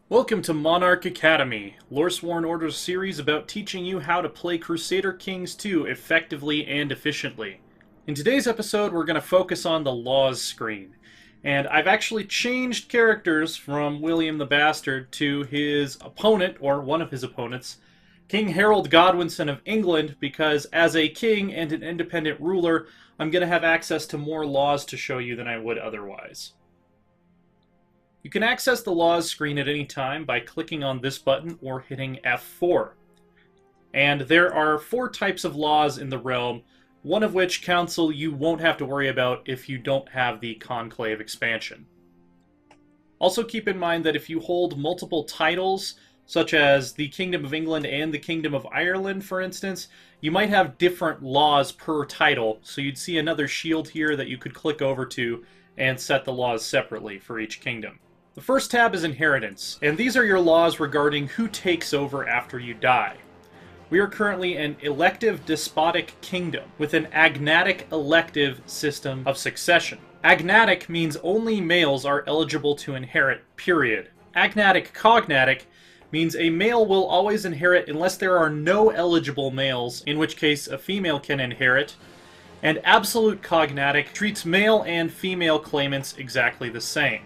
Welcome to Monarch Academy, Loresworn Order's series about teaching you how to play Crusader Kings 2 effectively and efficiently. In today's episode, we're going to focus on the laws screen. And I've actually changed characters from William the Bastard to his opponent, or one of his opponents, King Harold Godwinson of England, because as a king and an independent ruler, I'm going to have access to more laws to show you than I would otherwise. You can access the laws screen at any time by clicking on this button or hitting F4. And there are 4 types of laws in the realm, one of which council you won't have to worry about if you don't have the Conclave expansion. Also keep in mind that if you hold multiple titles, such as the Kingdom of England and the Kingdom of Ireland, for instance, you might have different laws per title, so you'd see another shield here that you could click over to and set the laws separately for each kingdom. The first tab is Inheritance, and these are your laws regarding who takes over after you die. We are currently an elective despotic kingdom with an agnatic elective system of succession. Agnatic means only males are eligible to inherit, period. Agnatic cognatic means a male will always inherit unless there are no eligible males, in which case a female can inherit. And absolute cognatic treats male and female claimants exactly the same.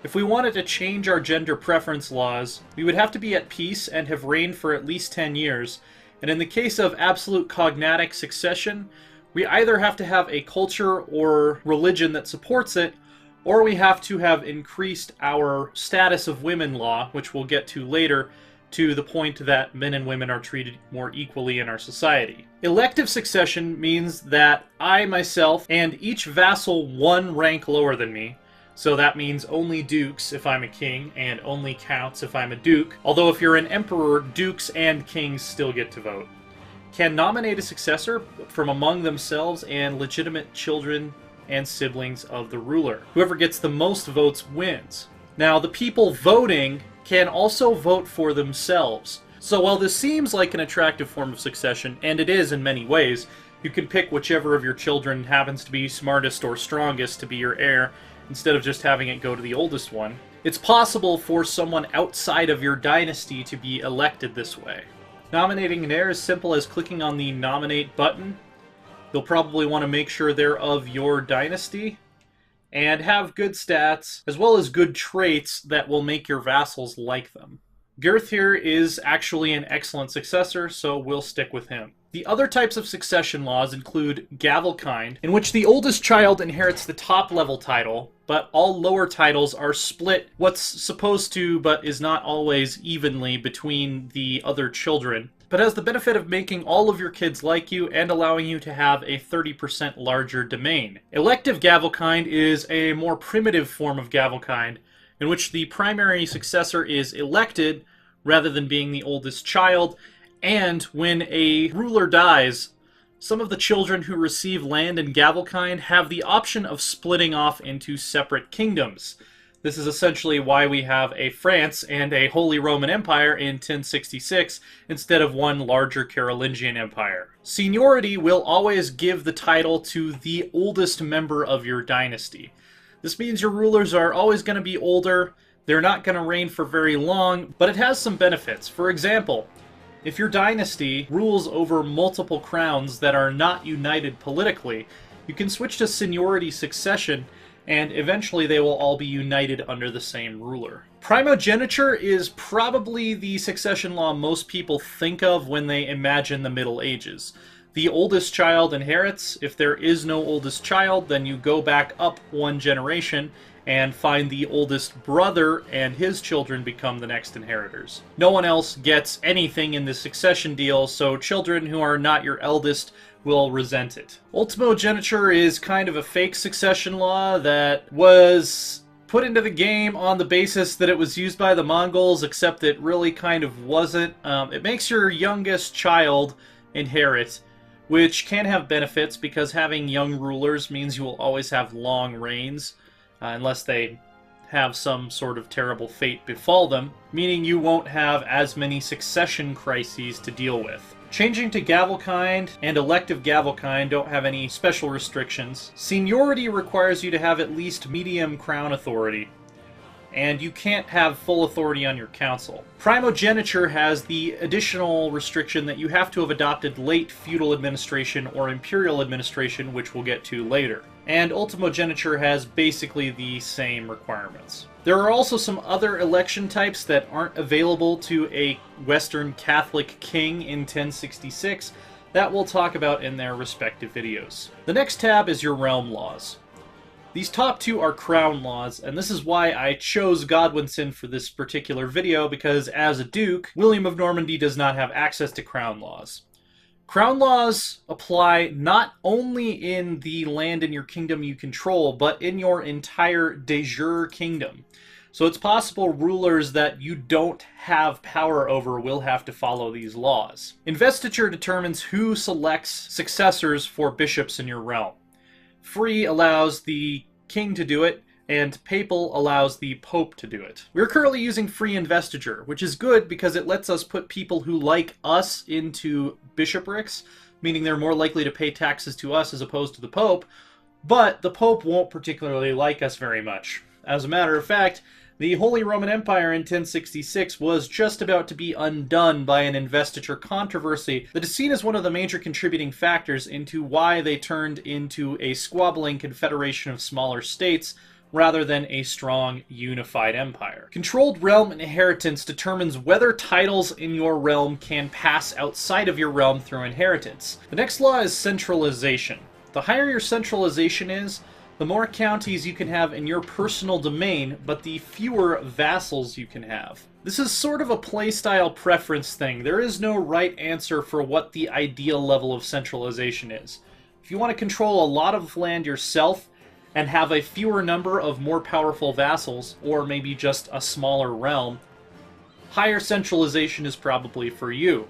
If we wanted to change our gender preference laws, we would have to be at peace and have reigned for at least 10 years, and in the case of absolute cognatic succession, we either have to have a culture or religion that supports it, or we have to have increased our status of women law, which we'll get to later, to the point that men and women are treated more equally in our society. Elective succession means that I, myself, and each vassal 1 rank lower than me, so that means only dukes if I'm a king, and only counts if I'm a duke, although if you're an emperor, dukes and kings still get to vote, can nominate a successor from among themselves and legitimate children and siblings of the ruler. Whoever gets the most votes wins. Now, the people voting can also vote for themselves. So while this seems like an attractive form of succession, and it is in many ways, you can pick whichever of your children happens to be smartest or strongest to be your heir, instead of just having it go to the oldest one. It's possible for someone outside of your dynasty to be elected this way. Nominating an heir is simple as clicking on the Nominate button. You'll probably want to make sure they're of your dynasty, and have good stats, as well as good traits that will make your vassals like them. Girth here is actually an excellent successor, so we'll stick with him. The other types of succession laws include Gavelkind, in which the oldest child inherits the top level title, but all lower titles are split what's supposed to, but is not always evenly between the other children, but has the benefit of making all of your kids like you and allowing you to have a 30% larger domain. Elective Gavelkind is a more primitive form of Gavelkind, in which the primary successor is elected rather than being the oldest child, and when a ruler dies, some of the children who receive land in Gavelkind have the option of splitting off into separate kingdoms. This is essentially why we have a France and a Holy Roman Empire in 1066 instead of one larger Carolingian empire. Seniority will always give the title to the oldest member of your dynasty. This means your rulers are always going to be older, they're not going to reign for very long, but it has some benefits. For example, if your dynasty rules over multiple crowns that are not united politically, you can switch to seniority succession, and eventually they will all be united under the same ruler. Primogeniture is probably the succession law most people think of when they imagine the Middle Ages. The oldest child inherits. If there is no oldest child, then you go back up 1 generation and find the oldest brother, and his children become the next inheritors. No one else gets anything in the succession deal, so children who are not your eldest will resent it. Ultimogeniture is kind of a fake succession law that was put into the game on the basis that it was used by the Mongols, except it really kind of wasn't. It makes your youngest child inherit, which can have benefits because having young rulers means you will always have long reigns, unless they have some sort of terrible fate befall them, meaning you won't have as many succession crises to deal with. Changing to Gavelkind and elective Gavelkind don't have any special restrictions. Seniority requires you to have at least medium crown authority. and you can't have full authority on your council. Primogeniture has the additional restriction that you have to have adopted late feudal administration or imperial administration, which we'll get to later. And ultimogeniture has basically the same requirements. There are also some other election types that aren't available to a Western Catholic king in 1066 that we'll talk about in their respective videos. The next tab is your realm laws. These top two are crown laws, and this is why I chose Godwinson for this particular video, because as a duke, William of Normandy does not have access to crown laws. Crown laws apply not only in the land in your kingdom you control, but in your entire de jure kingdom. So it's possible rulers that you don't have power over will have to follow these laws. Investiture determines who selects successors for bishops in your realm. Free allows the king to do it, and papal allows the pope to do it. We're currently using free investiture, which is good because it lets us put people who like us into bishoprics, meaning they're more likely to pay taxes to us as opposed to the pope, but the pope won't particularly like us very much. As a matter of fact, the Holy Roman Empire in 1066 was just about to be undone by an investiture controversy that is seen as one of the major contributing factors into why they turned into a squabbling confederation of smaller states rather than a strong, unified empire. Controlled realm inheritance determines whether titles in your realm can pass outside of your realm through inheritance. The next law is centralization. The higher your centralization is, the more counties you can have in your personal domain, but the fewer vassals you can have. This is sort of a playstyle preference thing. There is no right answer for what the ideal level of centralization is. If you want to control a lot of land yourself and have a fewer number of more powerful vassals, or maybe just a smaller realm, higher centralization is probably for you.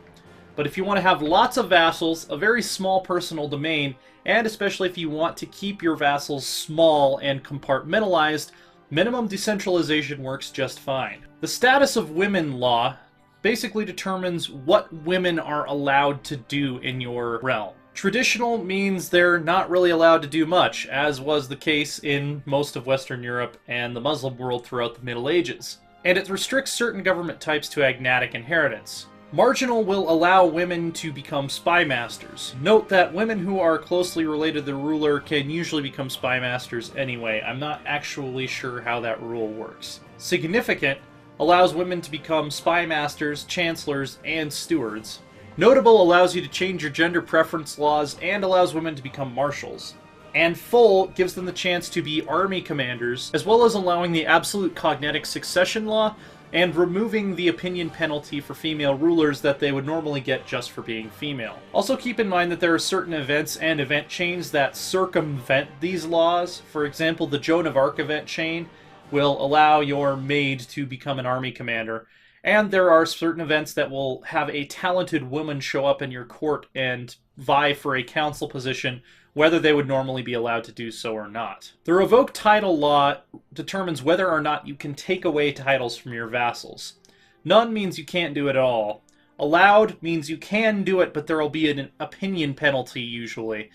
But if you want to have lots of vassals, a very small personal domain, and especially if you want to keep your vassals small and compartmentalized, minimum decentralization works just fine. The status of women law basically determines what women are allowed to do in your realm. Traditional means they're not really allowed to do much, as was the case in most of Western Europe and the Muslim world throughout the Middle Ages. And it restricts certain government types to agnatic inheritance. Marginal will allow women to become spy masters. Note that women who are closely related to the ruler can usually become spy masters anyway. I'm not actually sure how that rule works. Significant allows women to become spy masters, chancellors, and stewards. Notable allows you to change your gender preference laws and allows women to become marshals. And full gives them the chance to be army commanders, as well as allowing the absolute cognatic succession law and removing the opinion penalty for female rulers that they would normally get just for being female. Also keep in mind that there are certain events and event chains that circumvent these laws. For example, the Joan of Arc event chain will allow your maid to become an army commander, and there are certain events that will have a talented woman show up in your court and vie for a council position, whether they would normally be allowed to do so or not. The revoke title law determines whether or not you can take away titles from your vassals. None means you can't do it at all. Allowed means you can do it, but there will be an opinion penalty usually.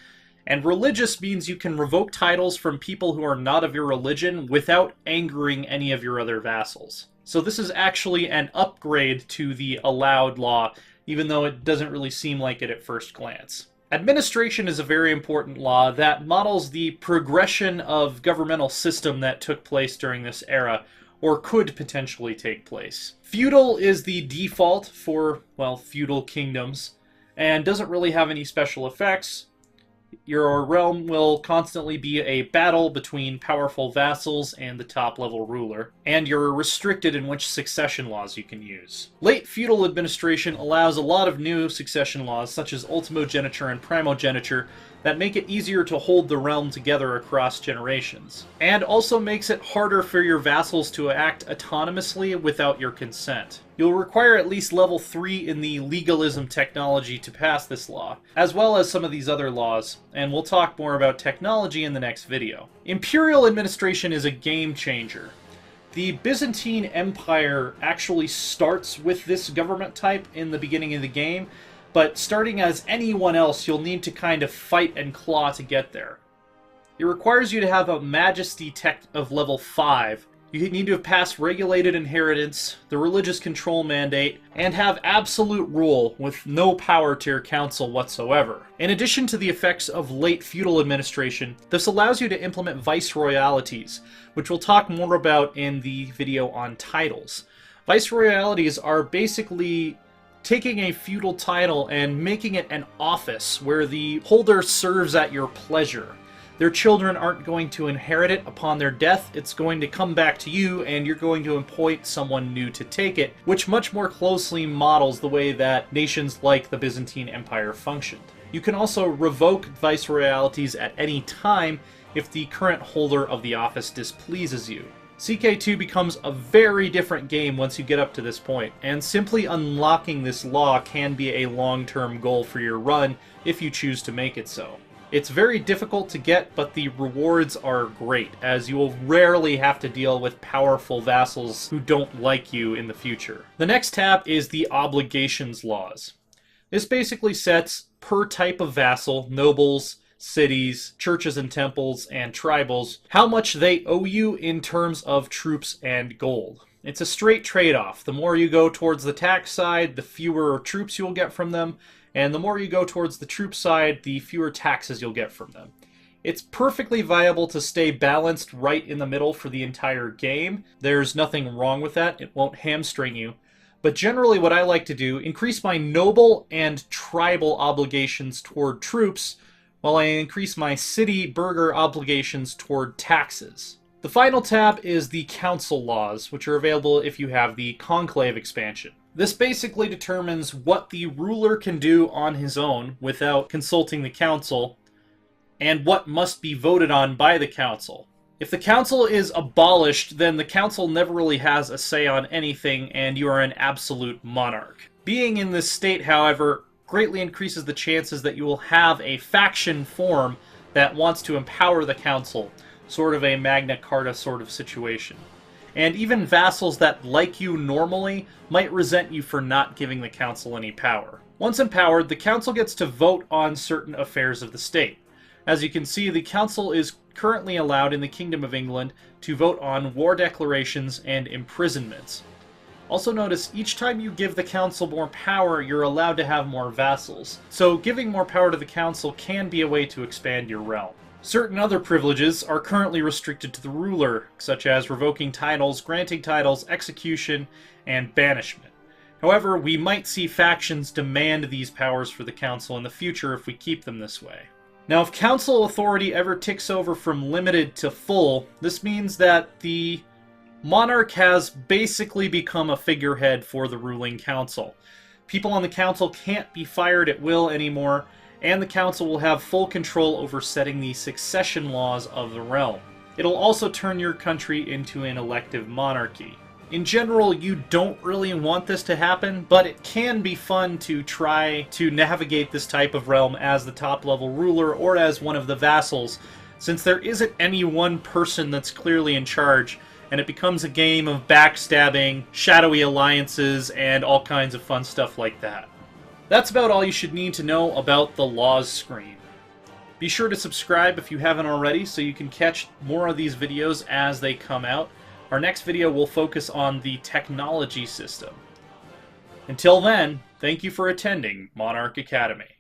And religious means you can revoke titles from people who are not of your religion without angering any of your other vassals. So this is actually an upgrade to the allowed law, even though it doesn't really seem like it at first glance. Administration is a very important law that models the progression of governmental system that took place during this era, or could potentially take place. Feudal is the default for, well, feudal kingdoms, and doesn't really have any special effects. Your realm will constantly be a battle between powerful vassals and the top-level ruler, and you're restricted in which succession laws you can use. Late feudal administration allows a lot of new succession laws, such as ultimogeniture and primogeniture, that make it easier to hold the realm together across generations, and also makes it harder for your vassals to act autonomously without your consent. You'll require at least level 3 in the legalism technology to pass this law, as well as some of these other laws, and we'll talk more about technology in the next video. Imperial administration is a game changer. The Byzantine Empire actually starts with this government type in the beginning of the game, but starting as anyone else, you'll need to kind of fight and claw to get there. It requires you to have a majesty tech of level 5, You need to have passed regulated inheritance, the religious control mandate, and have absolute rule with no power to your council whatsoever. In addition to the effects of late feudal administration, this allows you to implement viceroyalities, which we'll talk more about in the video on titles. Viceroyalities are basically taking a feudal title and making it an office where the holder serves at your pleasure. Their children aren't going to inherit it upon their death. It's going to come back to you, and you're going to appoint someone new to take it, which much more closely models the way that nations like the Byzantine Empire functioned. You can also revoke viceroyalities at any time if the current holder of the office displeases you. CK2 becomes a very different game once you get up to this point, and simply unlocking this law can be a long-term goal for your run if you choose to make it so. It's very difficult to get, but the rewards are great, as you will rarely have to deal with powerful vassals who don't like you in the future. The next tab is the obligations laws. This basically sets, per type of vassal, nobles, cities, churches and temples, and tribals, how much they owe you in terms of troops and gold. It's a straight trade-off. The more you go towards the tax side, the fewer troops you'll get from them, and the more you go towards the troop side, the fewer taxes you'll get from them. It's perfectly viable to stay balanced right in the middle for the entire game. There's nothing wrong with that. It won't hamstring you. But generally what I like to do, increase my noble and tribal obligations toward troops, while I increase my city burgher obligations toward taxes. The final tab is the council laws, which are available if you have the conclave expansion. This basically determines what the ruler can do on his own without consulting the council, and what must be voted on by the council. If the council is abolished, then the council never really has a say on anything, and you are an absolute monarch. Being in this state, however, greatly increases the chances that you will have a faction form that wants to empower the council, sort of a Magna Carta sort of situation. And even vassals that like you normally might resent you for not giving the council any power. Once empowered, the council gets to vote on certain affairs of the state. As you can see, the council is currently allowed in the Kingdom of England to vote on war declarations and imprisonments. Also notice, each time you give the council more power, you're allowed to have more vassals. So giving more power to the council can be a way to expand your realm. Certain other privileges are currently restricted to the ruler, such as revoking titles, granting titles, execution, and banishment. However, we might see factions demand these powers for the council in the future if we keep them this way. Now, if council authority ever ticks over from limited to full, this means that the monarch has basically become a figurehead for the ruling council. People on the council can't be fired at will anymore, and the council will have full control over setting the succession laws of the realm. It'll also turn your country into an elective monarchy. In general, you don't really want this to happen, but it can be fun to try to navigate this type of realm as the top-level ruler or as one of the vassals, since there isn't any one person that's clearly in charge, and it becomes a game of backstabbing, shadowy alliances, and all kinds of fun stuff like that. That's about all you should need to know about the laws screen. Be sure to subscribe if you haven't already so you can catch more of these videos as they come out. Our next video will focus on the technology system. Until then, thank you for attending Monarch Academy.